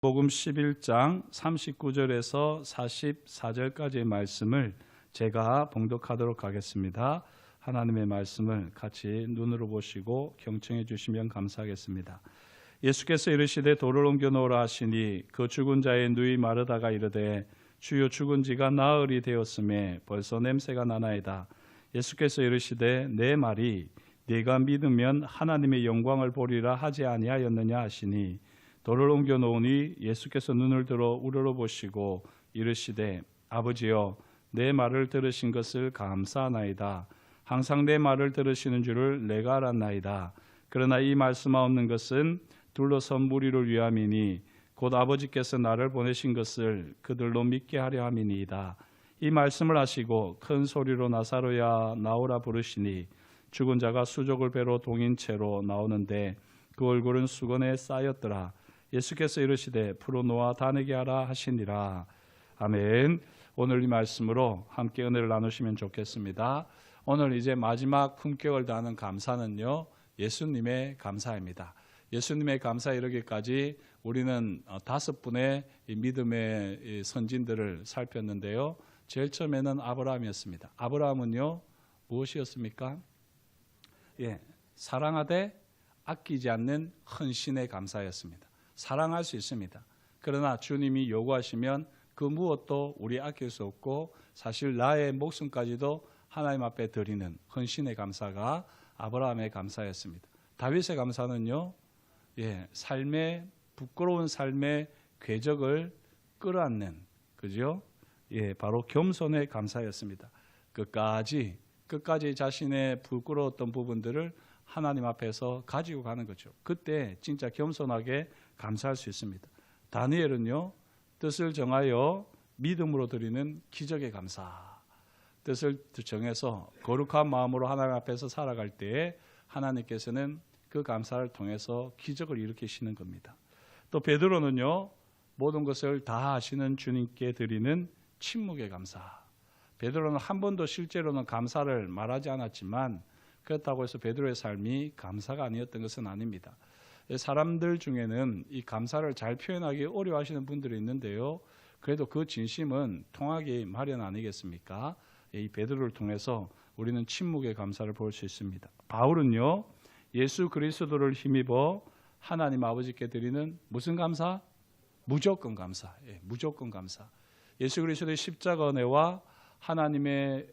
복음 11장 39절에서 44절까지의 말씀을 제가 봉독하도록 하겠습니다. 하나님의 말씀을 같이 눈으로 보시고 경청해 주시면 감사하겠습니다. 예수께서 이르시되 돌을 옮겨 놓으라 하시니 그 죽은 자의 누이 마르다가 이르되 주여 죽은 지가 나흘이 되었음에 벌써 냄새가 나나이다. 예수께서 이르시되 내 말이 네가 믿으면 하나님의 영광을 보리라 하지 아니하였느냐 하시니 돌을 옮겨 놓으니 예수께서 눈을 들어 우러러보시고 이르시되 아버지여 내 말을 들으신 것을 감사하나이다. 항상 내 말을 들으시는 줄을 내가 알았나이다. 그러나 이 말씀하옵는 것은 둘러선 무리를 위함이니 곧 아버지께서 나를 보내신 것을 그들로 믿게 하려 함이니이다. 이 말씀을 하시고 큰 소리로 나사로야 나오라 부르시니 죽은 자가 수족을 배로 동인 채로 나오는데 그 얼굴은 수건에 쌓였더라. 예수께서 이르시되 풀어놓아 다니게 하라 하시니라. 아멘. 오늘 이 말씀으로 함께 은혜를 나누시면 좋겠습니다. 오늘 이제 마지막 품격을 다하는 감사는요, 예수님의 감사입니다. 예수님의 감사에 이르기까지 우리는 5분의 믿음의 선진들을 살폈는데요. 제일 처음에는 아브라함이었습니다. 아브라함은요, 무엇이었습니까? 사랑하되 아끼지 않는 헌신의 감사였습니다. 사랑할 수 있습니다. 그러나 주님이 요구하시면 그 무엇도 우리 아낄 수 없고 사실 나의 목숨까지도 하나님 앞에 드리는 헌신의 감사가 아브라함의 감사였습니다. 다윗의 감사는요, 삶의 부끄러운 삶의 궤적을 끌어안는, 그죠? 바로 겸손의 감사였습니다. 끝까지 자신의 부끄러웠던 부분들을 하나님 앞에서 가지고 가는 거죠. 그때 진짜 겸손하게 감사할 수 있습니다. 다니엘은요, 뜻을 정하여 믿음으로 드리는 기적의 감사. 뜻을 정해서 거룩한 마음으로 하나님 앞에서 살아갈 때에 하나님께서는 그 감사를 통해서 기적을 일으키시는 겁니다. 또 베드로는요, 모든 것을 다 아시는 주님께 드리는 침묵의 감사. 베드로는 한 번도 실제로는 감사를 말하지 않았지만 그렇다고 해서 베드로의 삶이 감사가 아니었던 것은 아닙니다. 사람들 중에는 이 감사를 잘 표현하기 어려워하시는 분들이 있는데요. 그래도 그 진심은 통하기 마련 아니겠습니까? 이 베드로를 통해서 우리는 침묵의 감사를 볼 수 있습니다. 바울은요, 예수 그리스도를 힘입어 하나님 아버지께 드리는 무슨 감사? 무조건 감사. 무조건 감사. 예수 그리스도의 십자가 은혜와 하나님의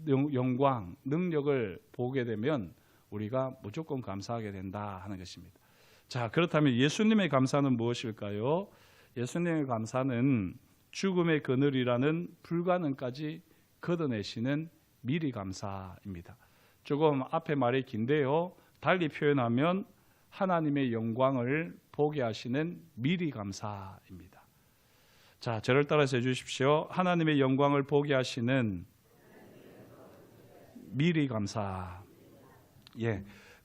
영광, 능력을 보게 되면 우리가 무조건 감사하게 된다 하는 것입니다. 자, 그렇다면 예수님의 감사는 무엇일까요? 예수님의 감사는 죽음의 그늘이라는 불가능까지 걷어내시는 미리 감사입니다. 조금 앞에 말이 긴데요. 달리 표현하면 하나님의 영광을 보게 하시는 미리 감사입니다. 자, 저를 따라서 해주십시오. 하나님의 영광을 보게 하시는 미리 감사.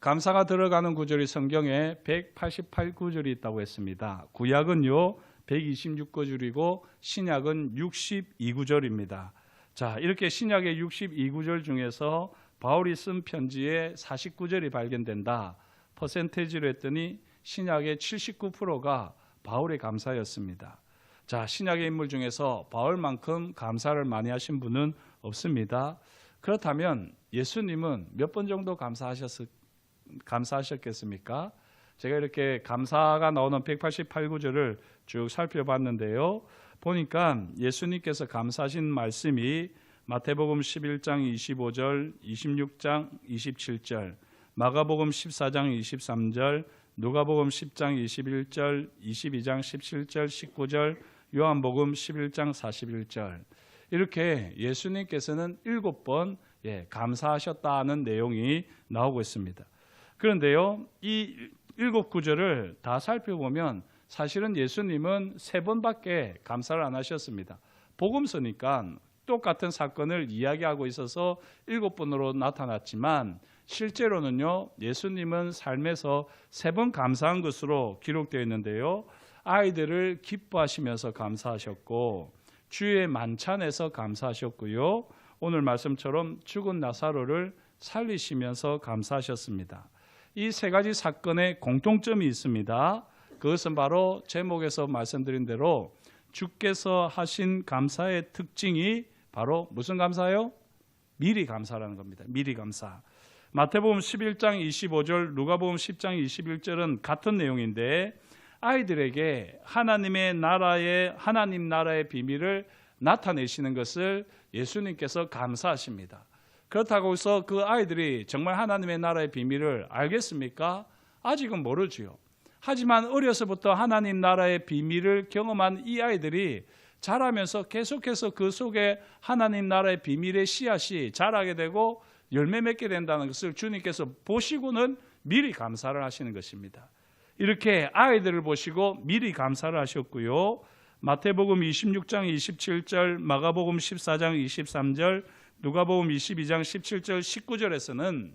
감사가 들어가는 구절이 성경에 188구절이 있다고 했습니다. 구약은요 126구절이고 신약은 62구절입니다. 자, 이렇게 신약의 62구절 중에서 바울이 쓴 편지에 49절이 발견된다. 퍼센테이지로 했더니 신약의 79%가 바울의 감사였습니다. 자, 신약의 인물 중에서 바울만큼 감사를 많이 하신 분은 없습니다. 그렇다면 예수님은 몇 번 정도 감사하셨겠습니까? 제가 이렇게 감사가 나오는 188구절을 쭉 살펴봤는데요. 보니까 예수님께서 감사하신 말씀이 마태복음 11장 25절, 26장 27절, 마가복음 14장 23절, 누가복음 10장 21절, 22장 17절, 19절, 요한복음 11장 41절. 이렇게 예수님께서는 7번 감사하셨다는 내용이 나오고 있습니다. 그런데요, 이 7구절을 다 살펴보면 사실은 예수님은 3번밖에 감사를 안 하셨습니다. 복음서니까 똑같은 사건을 이야기하고 있어서 7번으로 나타났지만 실제로는요, 예수님은 삶에서 3번 감사한 것으로 기록되어 있는데요. 아이들을 기뻐하시면서 감사하셨고, 주의 만찬에서 감사하셨고요. 오늘 말씀처럼 죽은 나사로를 살리시면서 감사하셨습니다. 이 3가지 사건에 공통점이 있습니다. 그것은 바로 제목에서 말씀드린 대로 주께서 하신 감사의 특징이 바로 무슨 감사요? 미리 감사라는 겁니다. 미리 감사. 마태복음 11장 25절, 누가복음 10장 21절은 같은 내용인데 아이들에게 하나님 나라의 비밀을 나타내시는 것을 예수님께서 감사하십니다. 그렇다고 해서 그 아이들이 정말 하나님의 나라의 비밀을 알겠습니까? 아직은 모르지요. 하지만 어려서부터 하나님 나라의 비밀을 경험한 이 아이들이 자라면서 계속해서 그 속에 하나님 나라의 비밀의 씨앗이 자라게 되고 열매 맺게 된다는 것을 주님께서 보시고는 미리 감사를 하시는 것입니다. 이렇게 아이들을 보시고 미리 감사를 하셨고요. 마태복음 26장 27절, 마가복음 14장 23절, 누가복음 22장 17절 19절에서는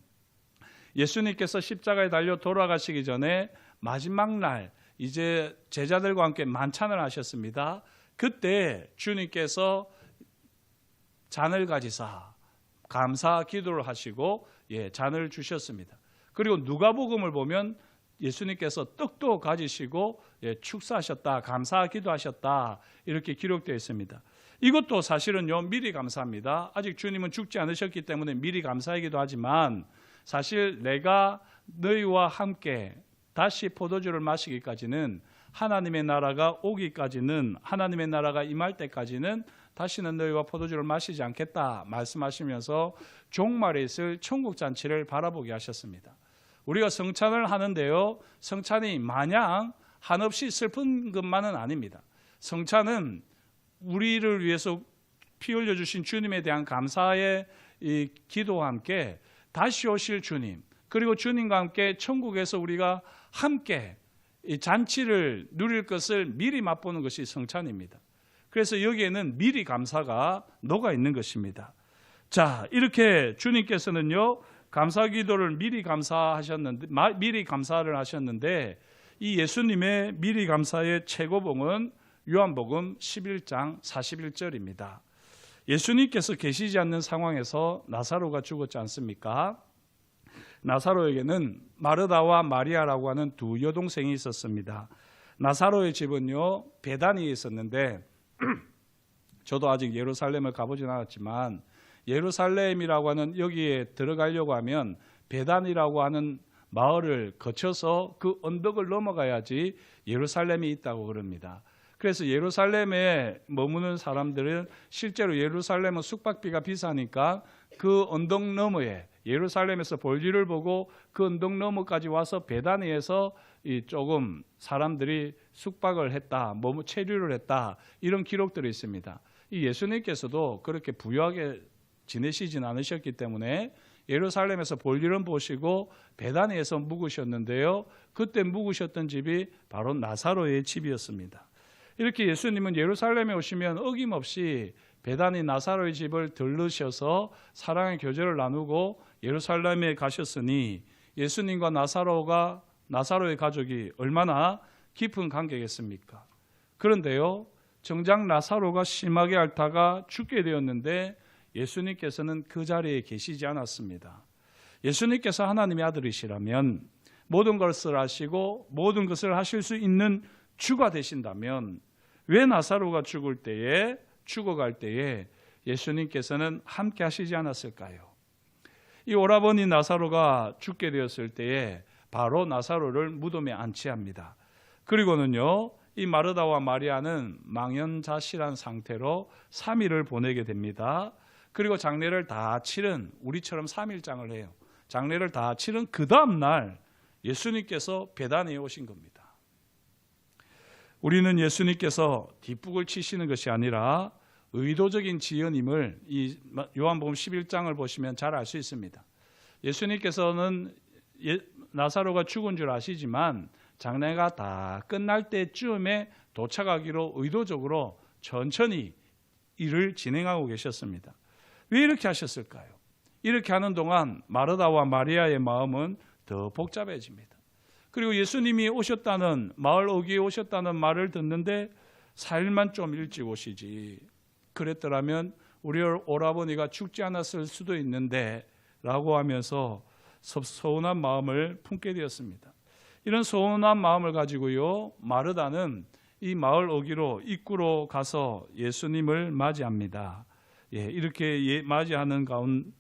예수님께서 십자가에 달려 돌아가시기 전에 마지막 날 이제 제자들과 함께 만찬을 하셨습니다. 그때 주님께서 잔을 가지사 감사 기도를 하시고 잔을 주셨습니다. 그리고 누가복음을 보면 예수님께서 떡도 가지시고 축사하셨다, 감사 기도하셨다 이렇게 기록되어 있습니다. 이것도 사실은요 미리 감사합니다. 아직 주님은 죽지 않으셨기 때문에 미리 감사하기도 하지만 사실 내가 너희와 함께 다시 포도주를 마시기까지는 하나님의 나라가 오기까지는 하나님의 나라가 임할 때까지는 다시는 너희와 포도주를 마시지 않겠다 말씀하시면서 종말에 있을 천국잔치를 바라보게 하셨습니다. 우리가 성찬을 하는데요, 성찬이 마냥 한없이 슬픈 것만은 아닙니다. 성찬은 우리를 위해서 피 흘려주신 주님에 대한 감사의 이 기도와 함께 다시 오실 주님, 그리고 주님과 함께 천국에서 우리가 함께 이 잔치를 누릴 것을 미리 맛보는 것이 성찬입니다. 그래서 여기에는 미리 감사가 녹아 있는 것입니다. 자, 이렇게 주님께서는요 감사 기도를 미리 감사를 하셨는데 이 예수님의 미리 감사의 최고봉은 요한복음 11장 41절입니다. 예수님께서 계시지 않는 상황에서 나사로가 죽었지 않습니까? 나사로에게는 마르다와 마리아라고 하는 두 여동생이 있었습니다. 나사로의 집은요 베다니에 있었는데 저도 아직 예루살렘을 가보진 않았지만 예루살렘이라고 하는 여기에 들어가려고 하면 베단이라고 하는 마을을 거쳐서 그 언덕을 넘어가야지 예루살렘이 있다고 그럽니다. 그래서 예루살렘에 머무는 사람들은 실제로 예루살렘은 숙박비가 비싸니까 그 언덕 너머에 예루살렘에서 볼일을 보고 그 언덕 너머까지 와서 베다니에서 조금 사람들이 숙박을 했다, 체류를 했다 이런 기록들이 있습니다. 이 예수님께서도 그렇게 부유하게 지내시진 않으셨기 때문에 예루살렘에서 볼일은 보시고 베다니에서 묵으셨는데요. 그때 묵으셨던 집이 바로 나사로의 집이었습니다. 이렇게 예수님은 예루살렘에 오시면 어김없이 베다니 나사로의 집을 들르셔서 사랑의 교제를 나누고 예루살렘에 가셨으니 예수님과 나사로의 가족이 얼마나 깊은 관계겠습니까? 그런데요, 정작 나사로가 심하게 앓다가 죽게 되었는데 예수님께서는 그 자리에 계시지 않았습니다. 예수님께서 하나님의 아들이시라면 모든 것을 아시고 모든 것을 하실 수 있는 주가 되신다면 왜 나사로가 죽어갈 때에 예수님께서는 함께 하시지 않았을까요? 이 오라버니 나사로가 죽게 되었을 때에 바로 나사로를 무덤에 안치합니다. 그리고는요, 이 마르다와 마리아는 망연자실한 상태로 3일을 보내게 됩니다. 그리고 장례를 다 치른, 우리처럼 3일장을 해요. 장례를 다 치른 그 다음 날 예수님께서 베다니에 오신 겁니다. 우리는 예수님께서 뒷북을 치시는 것이 아니라 의도적인 지연임을 이 요한복음 11장을 보시면 잘 알 수 있습니다. 예수님께서는 나사로가 죽은 줄 아시지만 장례가 다 끝날 때쯤에 도착하기로 의도적으로 천천히 일을 진행하고 계셨습니다. 왜 이렇게 하셨을까요? 이렇게 하는 동안 마르다와 마리아의 마음은 더 복잡해집니다. 그리고 예수님이 오셨다는 마을 어귀에 오셨다는 말을 듣는데 4일만 좀 일찍 오시지, 그랬더라면 우리 오라버니가 죽지 않았을 수도 있는데 라고 하면서 서운한 마음을 품게 되었습니다. 이런 소원한 마음을 가지고요, 마르다는 이 마을 어귀로 입구로 가서 예수님을 맞이합니다. 이렇게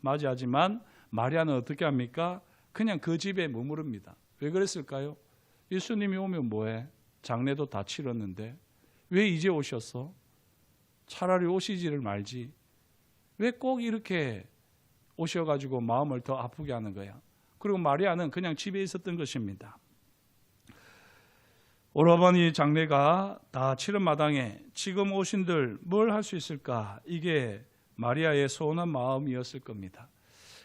맞이하지만 마리아는 어떻게 합니까? 그냥 그 집에 머무릅니다. 왜 그랬을까요? 예수님이 오면 뭐해? 장례도 다 치렀는데 왜 이제 오셨어? 차라리 오시지를 말지. 왜 꼭 이렇게 오셔가지고 마음을 더 아프게 하는 거야? 그리고 마리아는 그냥 집에 있었던 것입니다. 오라버니 장례가 다 치른 마당에 지금 오신들 뭘 할 수 있을까? 이게 마리아의 소원한 마음이었을 겁니다.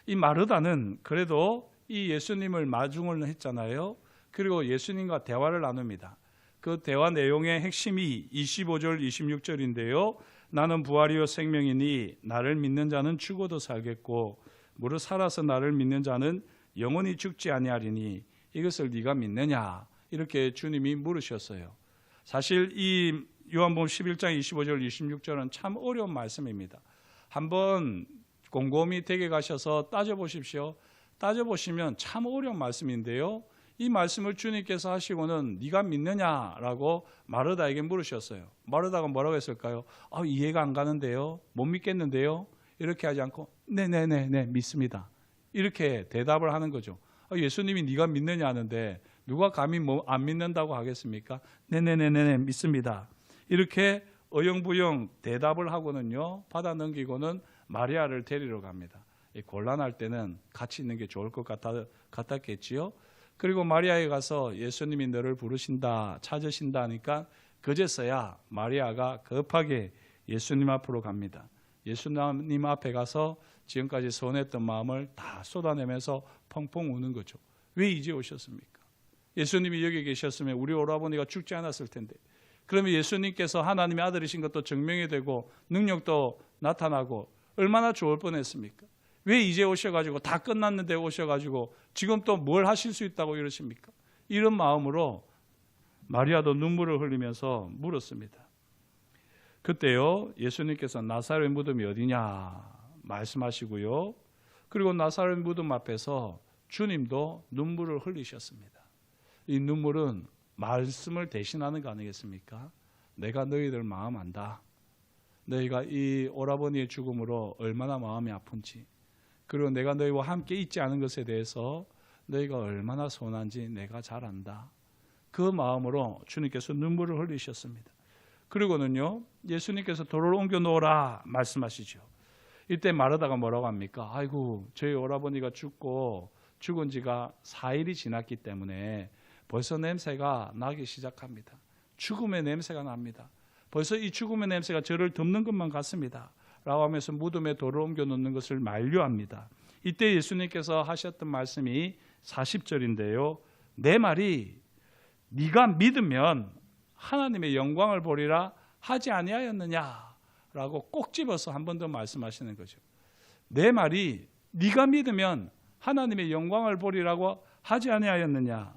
이 마르다는 그래도 이 예수님을 마중을 했잖아요. 그리고 예수님과 대화를 나눕니다. 그 대화 내용의 핵심이 25절 26절인데요. 나는 부활이요 생명이니 나를 믿는 자는 죽어도 살겠고 무릇 살아서 나를 믿는 자는 영원히 죽지 아니하리니 이것을 네가 믿느냐? 이렇게 주님이 물으셨어요. 사실 이 요한복음 11장 25절 26절은 참 어려운 말씀입니다. 한번 곰곰이 댁에 가셔서 따져보십시오. 따져보시면 참 어려운 말씀인데요. 이 말씀을 주님께서 하시고는 네가 믿느냐라고 마르다에게 물으셨어요. 마르다가 뭐라고 했을까요? 이해가 안 가는데요. 못 믿겠는데요. 이렇게 하지 않고 네네네 믿습니다. 이렇게 대답을 하는 거죠. 예수님이 네가 믿느냐 하는데 누가 감히 안 믿는다고 하겠습니까? 네네네네 믿습니다. 이렇게 어영부영 대답을 하고는요, 받아 넘기고는 마리아를 데리러 갑니다. 곤란할 때는 같이 있는 게 좋을 것 같았겠지요. 그리고 마리아에 가서 예수님이 너를 부르신다, 찾으신다 하니까 그제서야 마리아가 급하게 예수님 앞으로 갑니다. 예수님 앞에 가서 지금까지 소원했던 마음을 다 쏟아내면서 펑펑 우는 거죠. 왜 이제 오셨습니까? 예수님이 여기 계셨으면 우리 오라버니가 죽지 않았을 텐데, 그러면 예수님께서 하나님의 아들이신 것도 증명이 되고 능력도 나타나고 얼마나 좋을 뻔했습니까? 왜 이제 오셔가지고 다 끝났는데 오셔가지고 지금 또 뭘 하실 수 있다고 이러십니까? 이런 마음으로 마리아도 눈물을 흘리면서 물었습니다. 그때요, 예수님께서 나사렛 무덤이 어디냐 말씀하시고요. 그리고 나사렛 무덤 앞에서 주님도 눈물을 흘리셨습니다. 이 눈물은 말씀을 대신하는 거 아니겠습니까? 내가 너희들 마음 안다. 너희가 이 오라버니의 죽음으로 얼마나 마음이 아픈지, 그리고 내가 너희와 함께 있지 않은 것에 대해서 너희가 얼마나 서운한지 내가 잘 안다. 그 마음으로 주님께서 눈물을 흘리셨습니다. 그리고는요, 예수님께서 돌을 옮겨 놓으라 말씀하시죠. 이때 마르다가 뭐라고 합니까? 아이고, 저희 오라버니가 죽은 지가 4일이 지났기 때문에 벌써 냄새가 나기 시작합니다. 죽음의 냄새가 납니다. 벌써 이 죽음의 냄새가 저를 덮는 것만 같습니다. 라고 하면서 무덤에 돌을 옮겨 놓는 것을 만류합니다. 이때 예수님께서 하셨던 말씀이 40절인데요. 내 말이 네가 믿으면 하나님의 영광을 보리라 하지 아니하였느냐라고 꼭 집어서 한 번 더 말씀하시는 거죠. 내 말이 네가 믿으면 하나님의 영광을 보리라고 하지 아니하였느냐.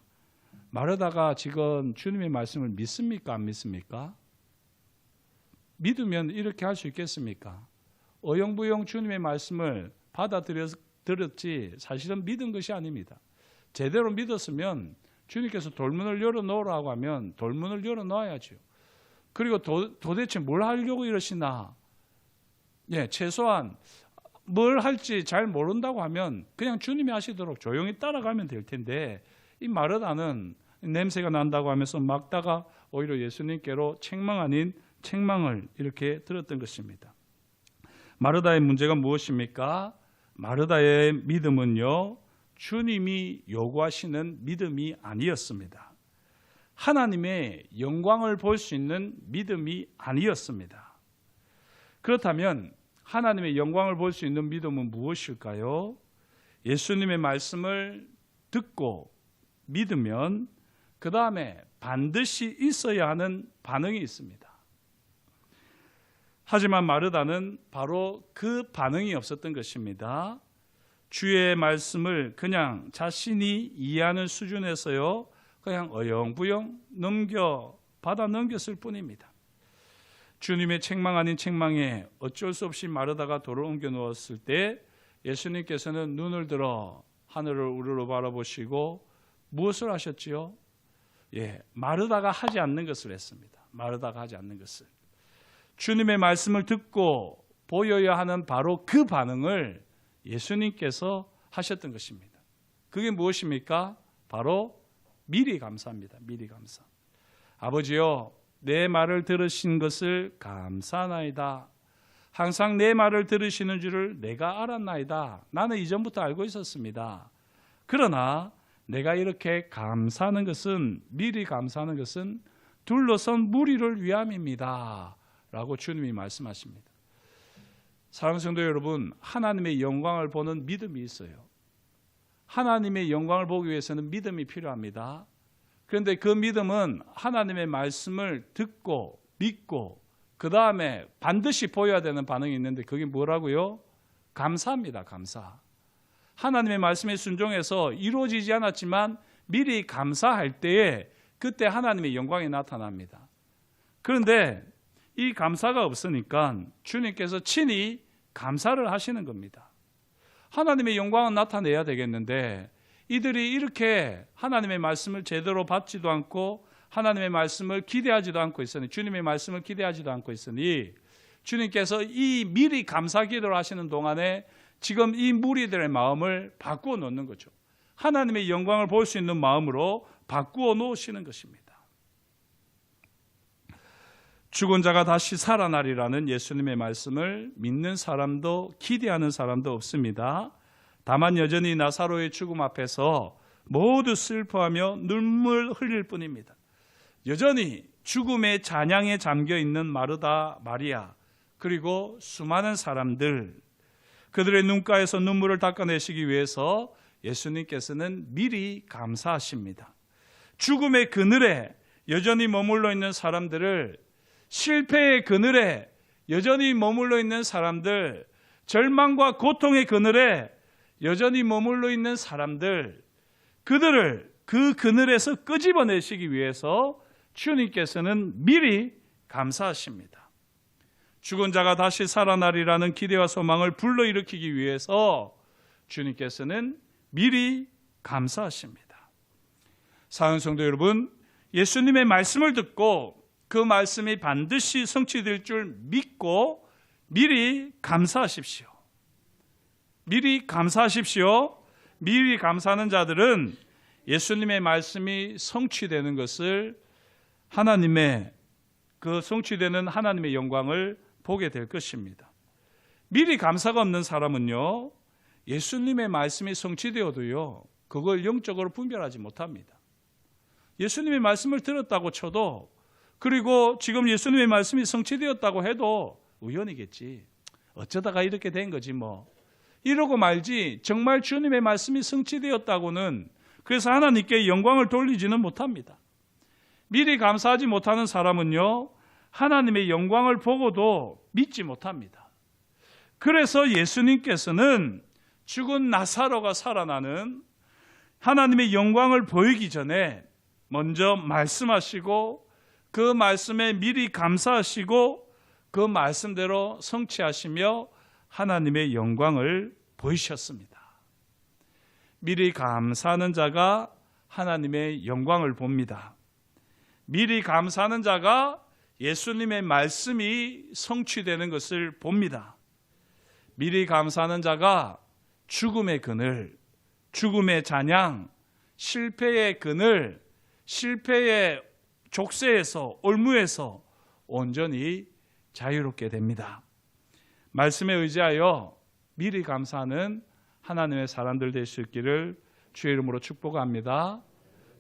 마르다가 지금 주님의 말씀을 믿습니까? 안 믿습니까? 믿으면 이렇게 할 수 있겠습니까? 어영부영 주님의 말씀을 받아들였지 사실은 믿은 것이 아닙니다. 제대로 믿었으면 주님께서 돌문을 열어놓으라고 하면 돌문을 열어놓아야죠. 그리고 도대체 뭘 하려고 이러시나? 최소한 뭘 할지 잘 모른다고 하면 그냥 주님이 하시도록 조용히 따라가면 될 텐데, 이 마르다는 냄새가 난다고 하면서 막다가 오히려 예수님께로 책망 아닌 책망을 이렇게 들었던 것입니다. 마르다의 문제가 무엇입니까? 마르다의 믿음은요, 주님이 요구하시는 믿음이 아니었습니다. 하나님의 영광을 볼 수 있는 믿음이 아니었습니다. 그렇다면 하나님의 영광을 볼 수 있는 믿음은 무엇일까요? 예수님의 말씀을 듣고 믿으면 그 다음에 반드시 있어야 하는 반응이 있습니다. 하지만 마르다는 바로 그 반응이 없었던 것입니다. 주의 말씀을 그냥 자신이 이해하는 수준에서요, 그냥 어영부영 받아 넘겼을 뿐입니다. 주님의 책망 아닌 책망에 어쩔 수 없이 마르다가 돌을 옮겨 놓았을 때 예수님께서는 눈을 들어 하늘을 우러러 바라보시고 무엇을 하셨지요? 마르다가 하지 않는 것을 했습니다. 마르다가 하지 않는 것을. 주님의 말씀을 듣고 보여야 하는 바로 그 반응을 예수님께서 하셨던 것입니다. 그게 무엇입니까? 바로 미리 감사합니다. 미리 감사. 아버지요, 내 말을 들으신 것을 감사하나이다. 항상 내 말을 들으시는 줄을 내가 알았나이다. 나는 이전부터 알고 있었습니다. 그러나 내가 이렇게 감사하는 것은, 미리 감사하는 것은 둘러선 무리를 위함입니다. 라고 주님이 말씀하십니다. 사랑하는 성도 여러분, 하나님의 영광을 보는 믿음이 있어요. 하나님의 영광을 보기 위해서는 믿음이 필요합니다. 그런데 그 믿음은 하나님의 말씀을 듣고 믿고 그 다음에 반드시 보여야 되는 반응이 있는데 그게 뭐라고요? 감사합니다. 감사. 하나님의 말씀에 순종해서 이루어지지 않았지만 미리 감사할 때에 그때 하나님의 영광이 나타납니다. 그런데 이 감사가 없으니까 주님께서 친히 감사를 하시는 겁니다. 하나님의 영광은 나타내야 되겠는데 이들이 이렇게 하나님의 말씀을 제대로 받지도 않고 하나님의 말씀을 기대하지도 않고 있으니, 주님의 말씀을 기대하지도 않고 있으니 주님께서 이 미리 감사 기도를 하시는 동안에 지금 이 무리들의 마음을 바꾸어 놓는 거죠. 하나님의 영광을 볼 수 있는 마음으로 바꾸어 놓으시는 것입니다. 죽은 자가 다시 살아나리라는 예수님의 말씀을 믿는 사람도 기대하는 사람도 없습니다. 다만 여전히 나사로의 죽음 앞에서 모두 슬퍼하며 눈물 흘릴 뿐입니다. 여전히 죽음의 잔향에 잠겨있는 마르다, 마리아, 그리고 수많은 사람들, 그들의 눈가에서 눈물을 닦아내시기 위해서 예수님께서는 미리 감사하십니다. 죽음의 그늘에 여전히 머물러 있는 사람들을, 실패의 그늘에 여전히 머물러 있는 사람들, 절망과 고통의 그늘에 여전히 머물러 있는 사람들, 그들을 그 그늘에서 끄집어내시기 위해서 주님께서는 미리 감사하십니다. 죽은 자가 다시 살아나리라는 기대와 소망을 불러일으키기 위해서 주님께서는 미리 감사하십니다. 사랑하는 성도 여러분, 예수님의 말씀을 듣고 그 말씀이 반드시 성취될 줄 믿고 미리 감사하십시오. 미리 감사하십시오. 미리 감사하는 자들은 예수님의 말씀이 성취되는 것을, 하나님의 그 성취되는 하나님의 영광을 보게 될 것입니다. 미리 감사가 없는 사람은요, 예수님의 말씀이 성취되어도요, 그걸 영적으로 분별하지 못합니다. 예수님의 말씀을 들었다고 쳐도, 그리고 지금 예수님의 말씀이 성취되었다고 해도 우연이겠지, 어쩌다가 이렇게 된 거지 뭐, 이러고 말지 정말 주님의 말씀이 성취되었다고는, 그래서 하나님께 영광을 돌리지는 못합니다. 미리 감사하지 못하는 사람은요, 하나님의 영광을 보고도 믿지 못합니다. 그래서 예수님께서는 죽은 나사로가 살아나는 하나님의 영광을 보이기 전에 먼저 말씀하시고 그 말씀에 미리 감사하시고 그 말씀대로 성취하시며 하나님의 영광을 보이셨습니다. 미리 감사하는 자가 하나님의 영광을 봅니다. 미리 감사하는 자가 예수님의 말씀이 성취되는 것을 봅니다. 미리 감사하는 자가 죽음의 그늘, 죽음의 잔향, 실패의 그늘, 실패의 족쇄에서, 올무에서 온전히 자유롭게 됩니다. 말씀에 의지하여 미리 감사하는 하나님의 사람들 될 수 있기를 주의 이름으로 축복합니다.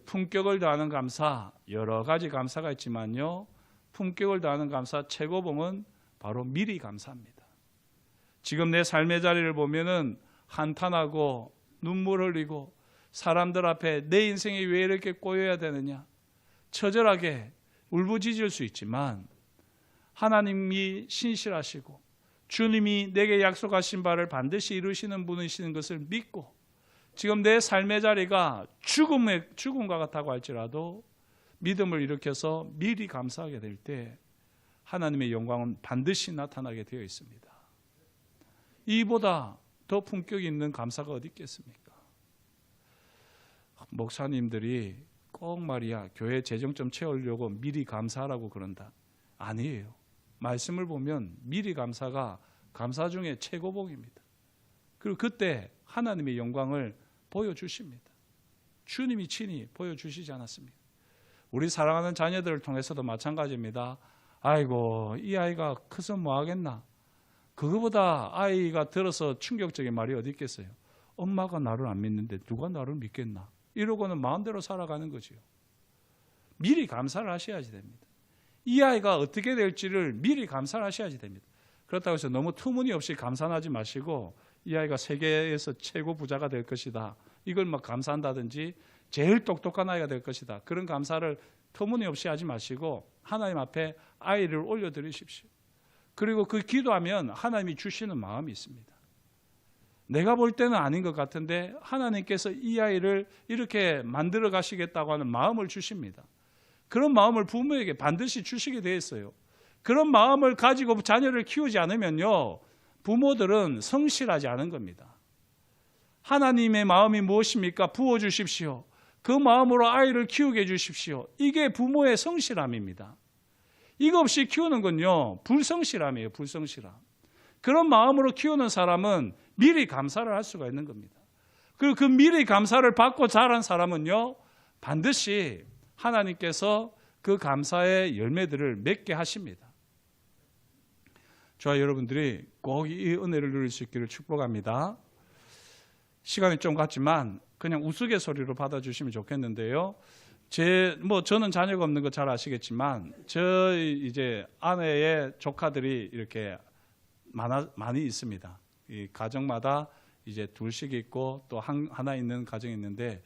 품격을 다하는 감사, 여러 가지 감사가 있지만요, 품격을 다하는 감사 최고봉은 바로 미리 감사합니다. 지금 내 삶의 자리를 보면은 한탄하고 눈물 흘리고 사람들 앞에 내 인생이 왜 이렇게 꼬여야 되느냐, 처절하게 울부짖을 수 있지만 하나님이 신실하시고 주님이 내게 약속하신 바를 반드시 이루시는 분이시는 것을 믿고 지금 내 삶의 자리가 죽음과 같다고 할지라도 믿음을 일으켜서 미리 감사하게 될 때 하나님의 영광은 반드시 나타나게 되어 있습니다. 이보다 더 품격 있는 감사가 어디 있겠습니까? 목사님들이 꼭 말이야 교회 재정 좀 채우려고 미리 감사하라고 그런다. 아니에요. 말씀을 보면 미리 감사가 감사 중에 최고봉입니다. 그리고 그때 하나님의 영광을 보여주십니다. 주님이 친히 보여주시지 않았습니까? 우리 사랑하는 자녀들을 통해서도 마찬가지입니다. 아이고 이 아이가 커서 뭐 하겠나. 그거보다 아이가 들어서 충격적인 말이 어디 있겠어요. 엄마가 나를 안 믿는데 누가 나를 믿겠나. 이러고는 마음대로 살아가는 거지요. 미리 감사를 하셔야지 됩니다. 이 아이가 어떻게 될지를 미리 감사를 하셔야지 됩니다. 그렇다고 해서 너무 터무니없이 감사하지 마시고 이 아이가 세계에서 최고 부자가 될 것이다. 이걸 막 감사한다든지 제일 똑똑한 아이가 될 것이다. 그런 감사를 터무니없이 하지 마시고 하나님 앞에 아이를 올려드리십시오. 그리고 그 기도하면 하나님이 주시는 마음이 있습니다. 내가 볼 때는 아닌 것 같은데 하나님께서 이 아이를 이렇게 만들어 가시겠다고 하는 마음을 주십니다. 그런 마음을 부모에게 반드시 주시게 되어 있어요. 그런 마음을 가지고 자녀를 키우지 않으면요, 부모들은 성실하지 않은 겁니다. 하나님의 마음이 무엇입니까? 부어주십시오. 그 마음으로 아이를 키우게 해주십시오. 이게 부모의 성실함입니다. 이거 없이 키우는 건요, 불성실함이에요. 불성실함. 그런 마음으로 키우는 사람은 미리 감사를 할 수가 있는 겁니다. 그리고 그 미리 감사를 받고 자란 사람은요, 반드시 하나님께서 그 감사의 열매들을 맺게 하십니다. 저와 여러분들이 꼭 이 은혜를 누릴 수 있기를 축복합니다. 시간이 좀 갔지만 그냥 우스갯소리로 받아주시면 좋겠는데요. 저는 자녀가 없는 거 잘 아시겠지만 저희 이제 아내의 조카들이 이렇게 많이 있습니다. 이 가정마다 이제 둘씩 있고 또 하나 있는 가정이 있는데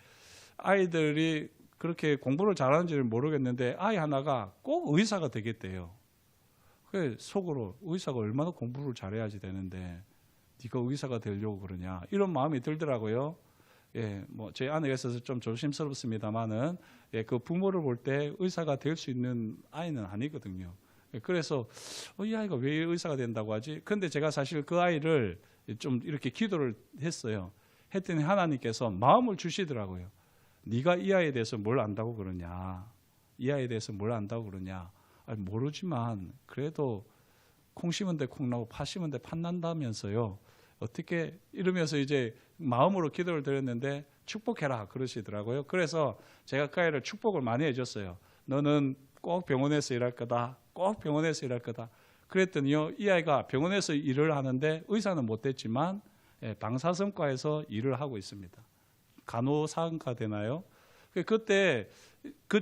아이들이 그렇게 공부를 잘하는지를 모르겠는데 아이 하나가 꼭 의사가 되겠대요. 그래 속으로 의사가 얼마나 공부를 잘해야지 되는데 네가 의사가 되려고 그러냐 이런 마음이 들더라고요. 예, 뭐 제 아내가 있어서 좀 조심스럽습니다만은 그 부모를 볼 때 의사가 될 수 있는 아이는 아니거든요. 그래서 이 아이가 왜 의사가 된다고 하지? 근데 제가 사실 그 아이를 좀 이렇게 기도를 했어요. 했더니 하나님께서 마음을 주시더라고요. 네가 이 아이에 대해서 뭘 안다고 그러냐? 이 아이에 대해서 뭘 안다고 그러냐? 아니, 모르지만 그래도 콩 심은 데 콩 나고 팥 심은 데 팥 난다면서요. 어떻게 이러면서 이제 마음으로 기도를 드렸는데 축복해라 그러시더라고요. 그래서 제가 그 아이를 축복을 많이 해줬어요. 너는 꼭 병원에서 일할 거다. 꼭 병원에서 일할 거다. 그랬더니요, 이 아이가 병원에서 일을 하는데 의사는 못 됐지만 방사선과에서 일을 하고 있습니다. 간호사가 되나요? 그때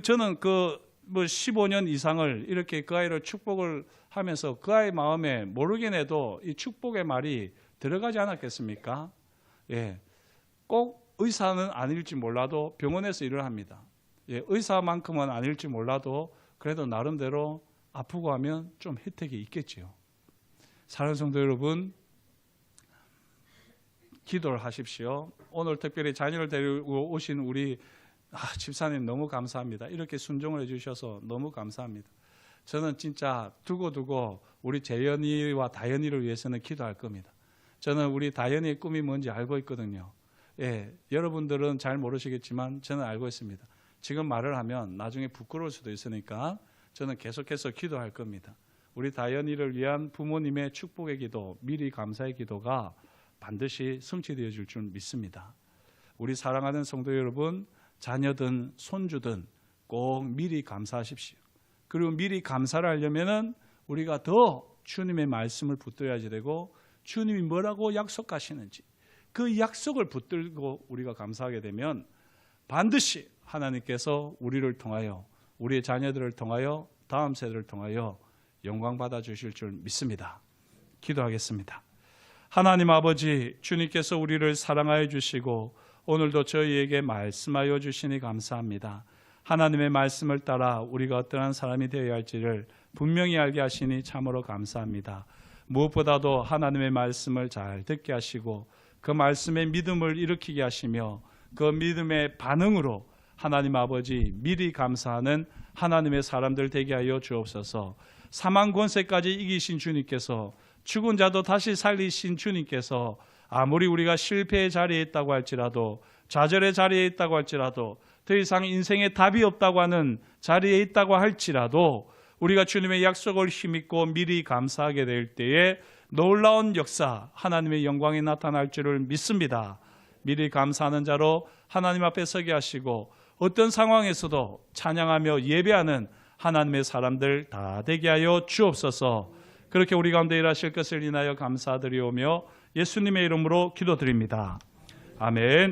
저는 15년 이상을 이렇게 그 아이를 축복을 하면서 그 아이 마음에 모르긴 해도 이 축복의 말이 들어가지 않았겠습니까? 예, 꼭 의사는 아닐지 몰라도 병원에서 일을 합니다. 예, 의사만큼은 아닐지 몰라도 그래도 나름대로 아프고 하면 좀 혜택이 있겠지요. 사랑하는 성도 여러분, 기도를 하십시오. 오늘 특별히 자녀를 데리고 오신 우리 집사님 너무 감사합니다. 이렇게 순종을 해주셔서 너무 감사합니다. 저는 진짜 두고두고 우리 재현이와 다현이를 위해서는 기도할 겁니다. 저는 우리 다현이의 꿈이 뭔지 알고 있거든요. 예, 여러분들은 잘 모르시겠지만 저는 알고 있습니다. 지금 말을 하면 나중에 부끄러울 수도 있으니까 저는 계속해서 기도할 겁니다. 우리 다현이를 위한 부모님의 축복의 기도, 미리 감사의 기도가 반드시 성취되어질 줄 믿습니다. 우리 사랑하는 성도 여러분, 자녀든 손주든 꼭 미리 감사하십시오. 그리고 미리 감사를 하려면은 우리가 더 주님의 말씀을 붙들어야지 되고 주님이 뭐라고 약속하시는지 그 약속을 붙들고 우리가 감사하게 되면 반드시 하나님께서 우리를 통하여 우리의 자녀들을 통하여 다음 세대를 통하여 영광 받아 주실 줄 믿습니다. 기도하겠습니다. 하나님 아버지, 주님께서 우리를 사랑하여 주시고 오늘도 저희에게 말씀하여 주시니 감사합니다. 하나님의 말씀을 따라 우리가 어떠한 사람이 되어야 할지를 분명히 알게 하시니 참으로 감사합니다. 무엇보다도 하나님의 말씀을 잘 듣게 하시고 그 말씀의 믿음을 일으키게 하시며 그 믿음의 반응으로 하나님 아버지 미리 감사하는 하나님의 사람들 되게 하여 주옵소서. 사망 권세까지 이기신 주님께서 죽은 자도 다시 살리신 주님께서 아무리 우리가 실패의 자리에 있다고 할지라도 좌절의 자리에 있다고 할지라도 더 이상 인생에 답이 없다고 하는 자리에 있다고 할지라도 우리가 주님의 약속을 힘입고 미리 감사하게 될 때에 놀라운 역사, 하나님의 영광이 나타날 줄을 믿습니다. 미리 감사하는 자로 하나님 앞에 서게 하시고 어떤 상황에서도 찬양하며 예배하는 하나님의 사람들 다 되게 하여 주옵소서. 그렇게 우리 가운데 일하실 것을 인하여 감사드리오며 예수님의 이름으로 기도드립니다. 아멘.